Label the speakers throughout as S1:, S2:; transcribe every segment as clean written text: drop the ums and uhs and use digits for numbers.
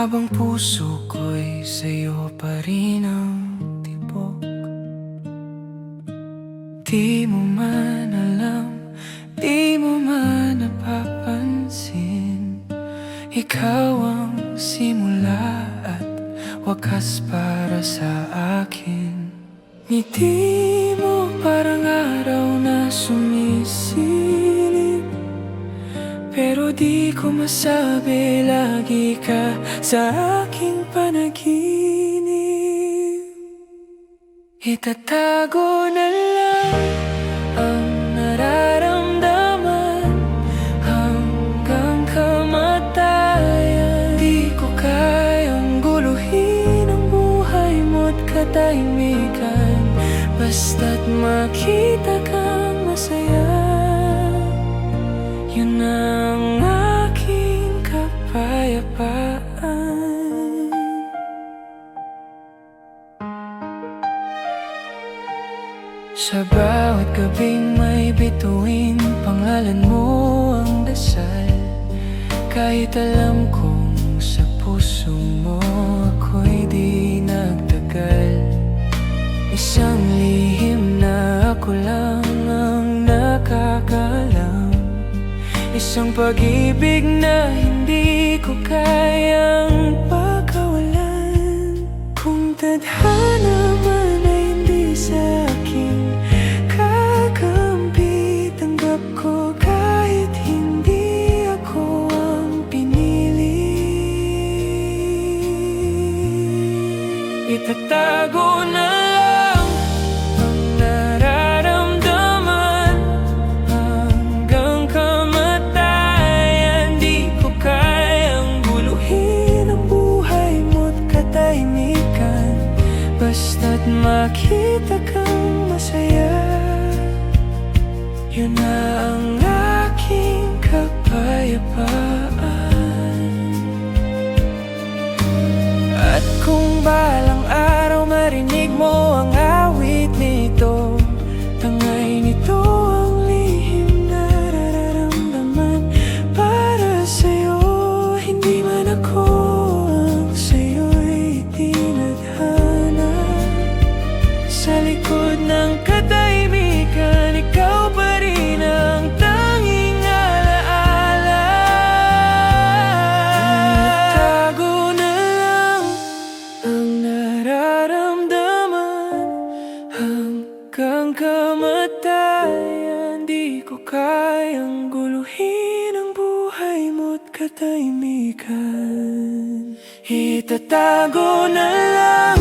S1: Habang puso ko'y sa'yo pa rin ang tibok. Di mo man alam, di mo man napapansin, ikaw ang simula at wakas para sa akin. Ngiti mo parang araw na sumisilip, pero di ko masabi lagi ka sa aking panaginip. Itatago na lang ang nararamdaman hanggang kamatayan. Di ko kayang guluhin ang buhay mo't katahimikan, basta't makita kang masaya. Yun ang aking kapayapaan. Sa bawat gabing may bituin, pangalan mo ang dasal. Kahit alam kong sa puso mo ako'y di nagtagal. Isang lihim na ako lang ang nakakalam, isang pag-ibig na hindi ko kayang pagkawalan. Kung tadhana man ay hindi sa akin kakampi, tanggap ko kahit hindi ako ang pinili. Itatago na lang ang nararamdaman hanggang kamatayan. Di ko kayang guluhin ang buhay mo't katahimikan, basta't makita kang masaya. Yun na ang aking kapayapaan. At kung balang araw marinig mo ang awit nito, tangay nito ang lihim na nararamdaman para sa'yo. Hindi man ako ang sa'yo'y tinadhana, sa likod ng katahimikan ikaw pa rin ang tanging alaala. Itago na lang ang nararamdaman hanggang kamatayan. Di ko kayang guluhin ang buhay mo't katahimikan. Itatago na lang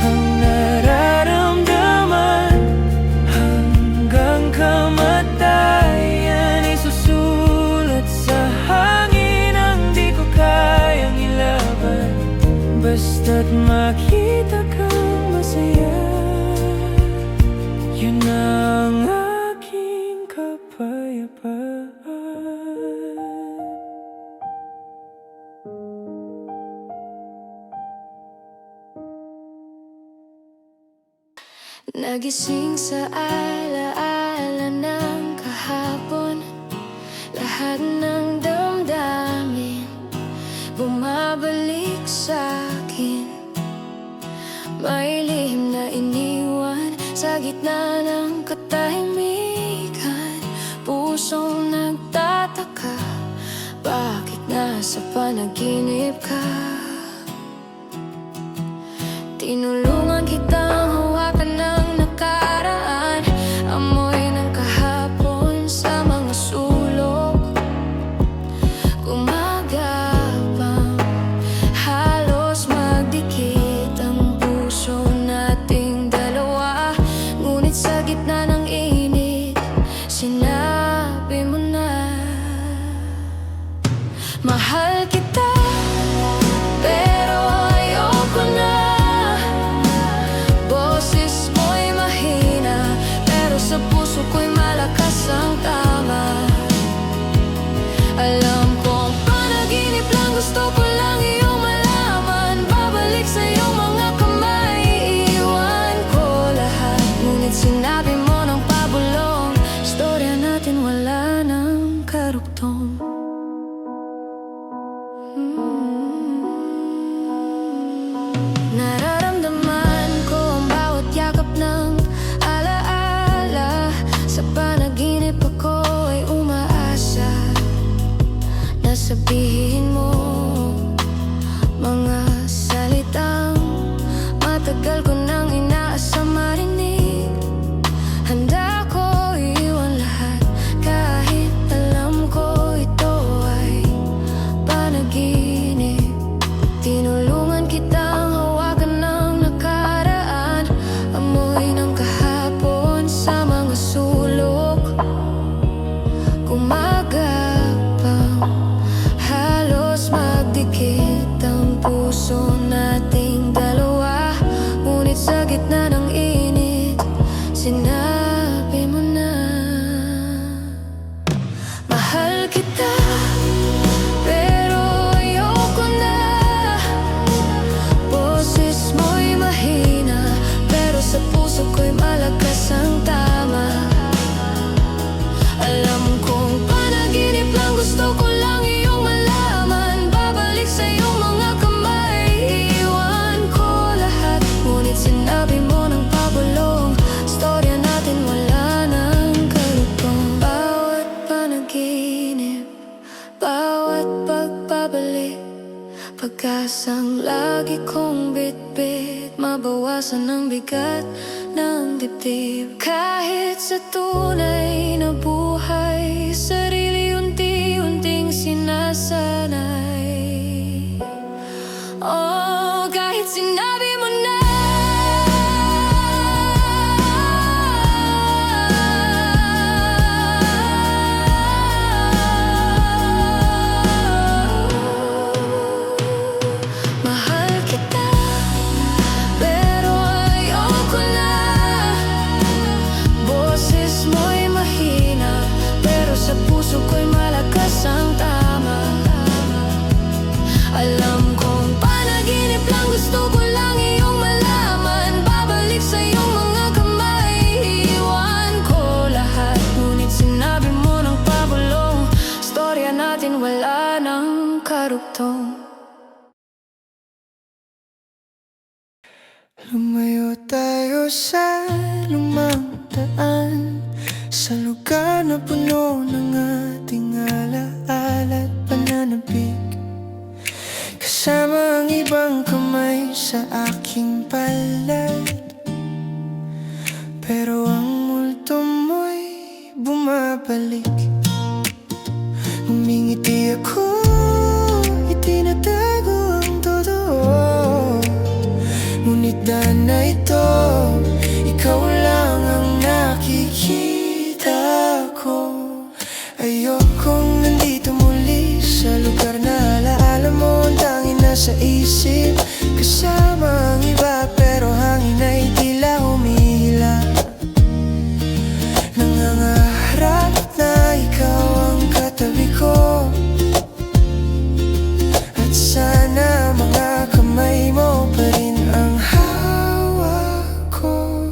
S1: ang nararamdaman hanggang kamatayan. Isusulat sa hangin ang di ko kayang ilaban, basta't makita kang masaya. Yun ang aking kapayapaan.
S2: Nagising sa alaala ng kahapon, lahat ng damdamin bumabalik sa'kin. May lihim na iniwan sa gitna ng katahimikan, pusong nagtataka, bakit nasa panaginip ka? Tinulungan kitang hawakan ng nakaraan, amoy ng kahapon sa mga sulok, gumagapang, halos magdikit ang puso nating dalawa. Ngunit sa gitna ng init, sinabi mo na, mahal kita, pero ayoko na. Nararamdaman ko ang bawat yakap ng alaala. Sa panaginip ako ay umaasa na sabihin mo mga salitang matagal ko nang inaasam marinig. Handa ko iwan lahat kahit alam ko ito ay panaginip. Tinulungan kitang hawakan ng nakaraan, amoy ng kahapon sa mga sulok. Gumagapang, halos magdikit ang puso nating dalawa. Ngunit sa gitna ng init, sinabi mo na mahal kita, pero ayoko na. Boses mo'y mahina, pero sa puso ko'y malakas ang tama. Alam kong panaginip lang, gusto ko lang iyong malaman. Babalik sa iyong mga kamay, iiwan ko lahat. Ngunit sinabi mo ng pabulong, storya natin wala nang karugtong. Bawat panaginip, bawat pagbabalik, pag-asang lagi kong bitbit, mabawasan ang bigat ng dibdib. Kahit sa tunay na buhay, sarili unti-unting sinasanay. Oh, kahit sinabi mo na mahal kita, pero ayoko na. Boses mo'y mahina, pero sa puso ko'y malakas ang tama. Alam kong panaginip lang, gusto ko lang iyong malaman. Babalik sa iyong mga kamay, iiwan ko lahat. Ngunit sinabi mo ng pabulong, storya natin wala nang karugtong.
S1: Lumayo tayo sa lumang daan, sa lugar na puno ng ating alaala at pananabik. Kasama ang ibang kamay sa aking palad, pero ang multo mo'y bumabalik. Ngumingiti ako, itinatago ang totoo. Ngunit daan na ito, ikaw lang ang nakikita ko. Ayokong nandito muli sa lugar na alaala mo ang tanging nasa isip. Kasama ang iba pero hangin ay tila humihila. Nangangarap na ikaw ang katabi ko, at sana mga kamay mo pa rin ang hawak ko.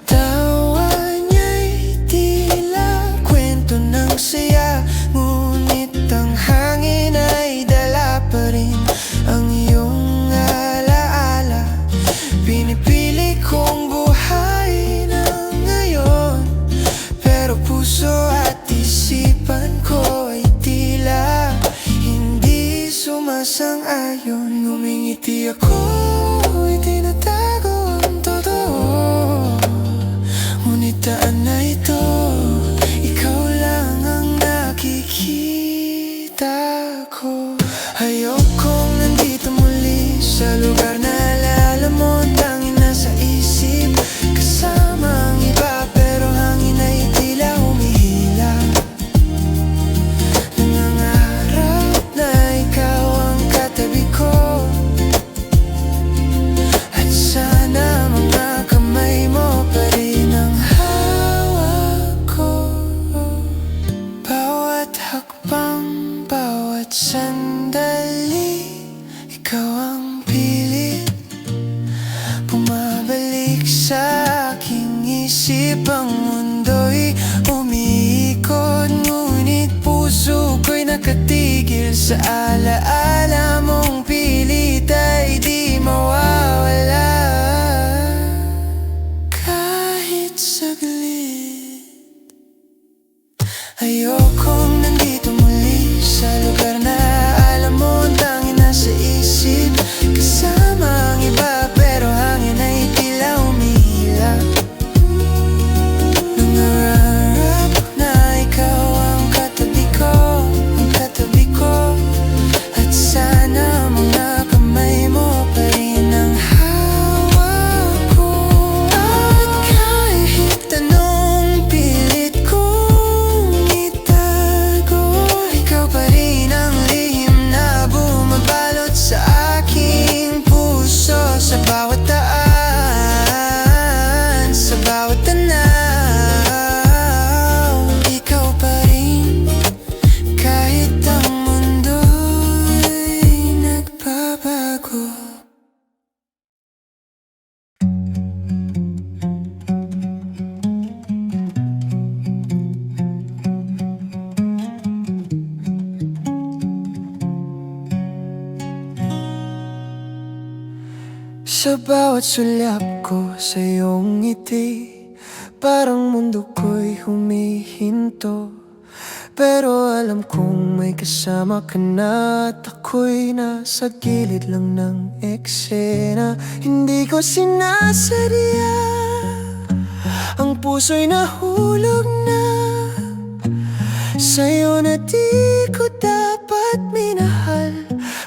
S1: Tawa niya'y tila kwento ng saya, ngunit ang hangin ay dala pa rin ang iyong alaala. Pinipili kong buhay na ngayon, pero puso at isipan ko ay tila hindi sumasang-ayon. Ngumingiti ako, itinatago ang totoo. Ngunit daan na ito, ikaw lang ang nakikita ko. Ayokong nandito muli sa lugar na alaala mo ang tanging nasa isip. Kasama ang iba pero hangin ay tila humihila. Nangangarap na ikaw ang katabi ko, at sana mga kamay mo pa rin ang hawak ko. Bawat hakbang, bawat sandali, ikaw ang pilit bumabalik sa aking isip. Ang mundo'y umiikot, ngunit puso ko'y nakatigil sa alaala mong pilit ay di mawala. Sa bawat sulyap ko sa iyong ngiti, parang mundo ko'y humihinto. Pero alam kong may kasama ka na, at ako'y nasa gilid lang ng eksena. Hindi ko sinasadya, ang puso'y nahulog na sa'yo na di ko dapat minahal,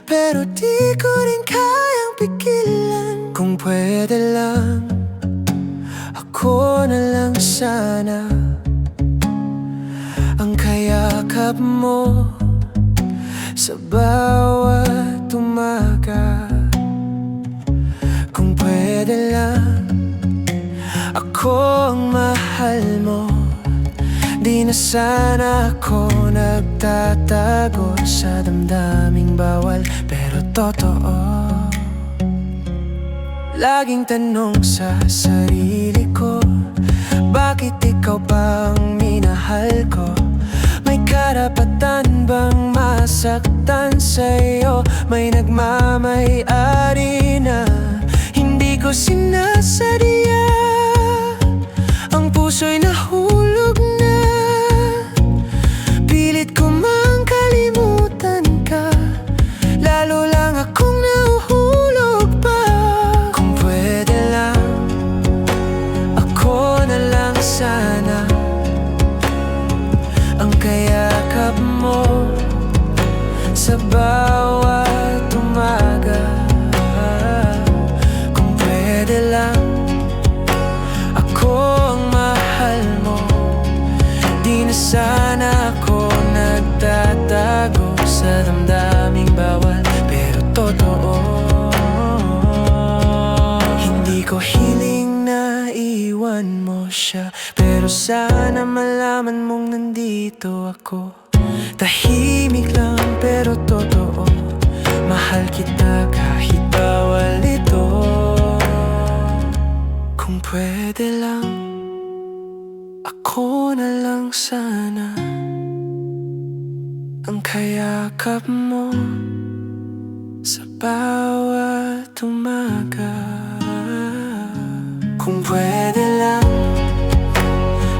S1: pero di ko rin kayang pigilan. Kung pwede lang, ako na lang sana ang kayakap mo sa bawat umaga. Kung pwede lang, ako ang mahal mo. Di na sana ako nagtatago sa damdaming bawal pero totoo. Laging tanong sa sarili ko, bakit ikaw ba ang minahal ko? May karapatan bang masaktan sa'yo? May nagmamay-ari na hindi ko sinasadya. Ang puso'y nahulog na, pilit ko mang kalimutan ka, lalo lang akong nahuhulog pa. Kung pwede lang, ako na lang sana ang kayakap mo sa bawat umaga. Kung pwede lang, ako ang mahal mo. Di na sana ako nagtatago sa damdaming bawal pero totoo. Hindi ko hiling na iwan mo siya, pero sana malaman mong nandito ako. Tahimik lang pero totoo, mahal kita kahit bawal ito. Kung pwede lang, ako na lang sana ang kayakap mo sa bawat umaga. Kung pwede lang,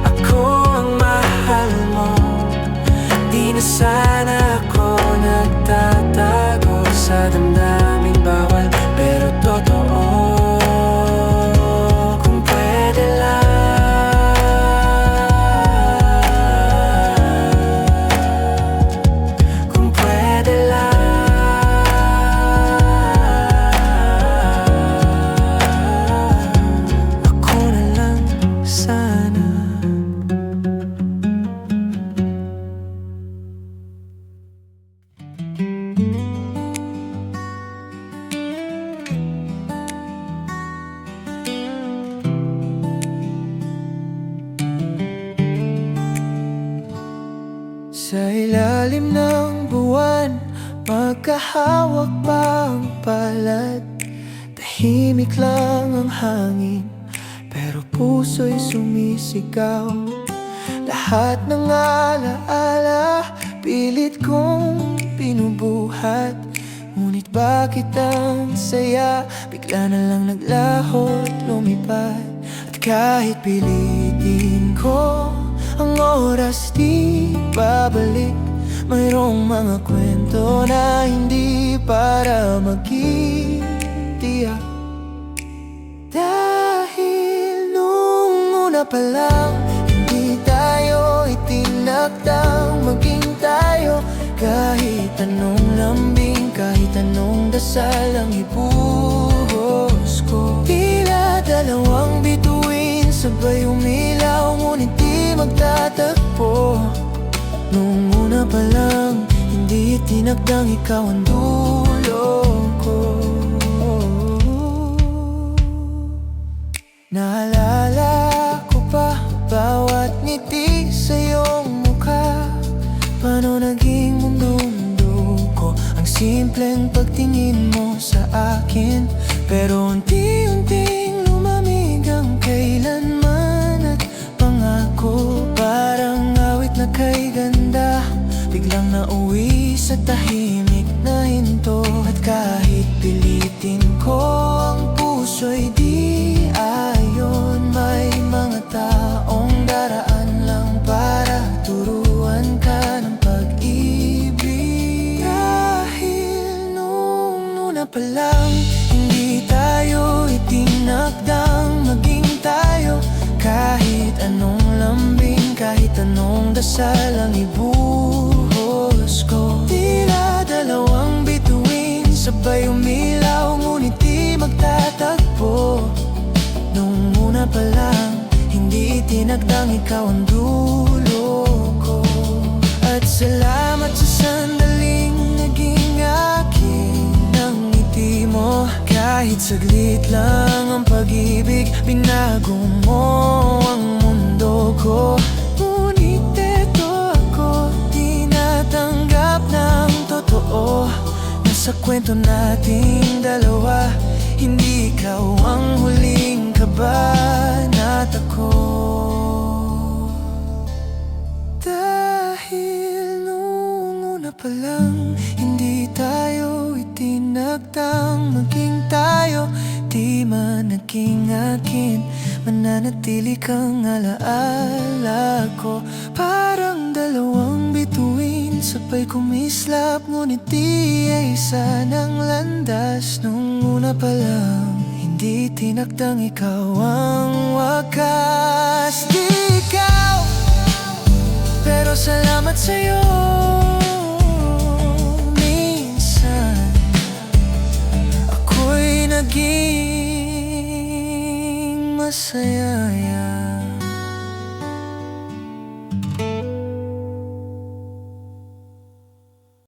S1: ako ang mahal mo. Di na sana ako nagtatago sa damdaming bawal pero totoo. Kung pwede lang, kung pwede lang, ako na lang sana. Sa ilalim ng buwan, magkahawak pa ang palad. Tahimik lang ang hangin, pero puso'y sumisigaw. Lahat ng alaala, pilit kong pinubuhat. Ngunit bakit ang saya, bigla na lang naglaho at lumipad. At kahit pilitin ko, ang oras di babalik. Mayroong mga kwento na hindi para magtitiyak. Dahil nung una pa lang, hindi tayo itinakdang maging tayo. Kahit anong lambing, kahit anong dasal ang ibuhos ko. Tila dalawang bituin, sabay umilaw, ngunit di magtatagpo. Nung una pa lang, hindi tinakdang ikaw ang dulo ko. Naalala ko pa bawat ngiti sa iyong mukha. Paano naging mundo ko ang simpleng pagtingin mo sa akin. Pero unti-unting lumamig ang kailanman at pangako. Parang awit na kay ganda, biglang nauwi sa tahimik na hinto. At kahit pilitin ko ang puso puso'y di ayon. May mga taong daraan lang para turuan ka ng pag-ibig. Dahil nung una pa lang, hindi tayo itinakdang maging tayo. Kahit anong lambing, kahit anong dasal ang ibuhos ko, tila dalawang bituin sabay umilaw, ngunit di magtatagpo. Nung una pa lang, hindi itinakdang ikaw ang dulo ko. At salamat sa sandaling naging akin ang ngiti mo. Kahit saglit lang ang pag-ibig, binago mo ang mundo ko. Ngunit eto ako, di natanggap ng totoo. Nasa kwento nating dalawa, hindi ikaw ang huling kabanata ko. Dahil nung una pa lang, hindi tayo itinakdang maging tayo. Di man naging akin, mananatili kang alaala ko. Parang dalawang bituin sabay kumislap, ngunit di ay isa ng landas. Nung una pa lang, hindi tinakdang ikaw ang wakas. Di ikaw, pero salamat sa'yo. Minsan ako'y naging masaya.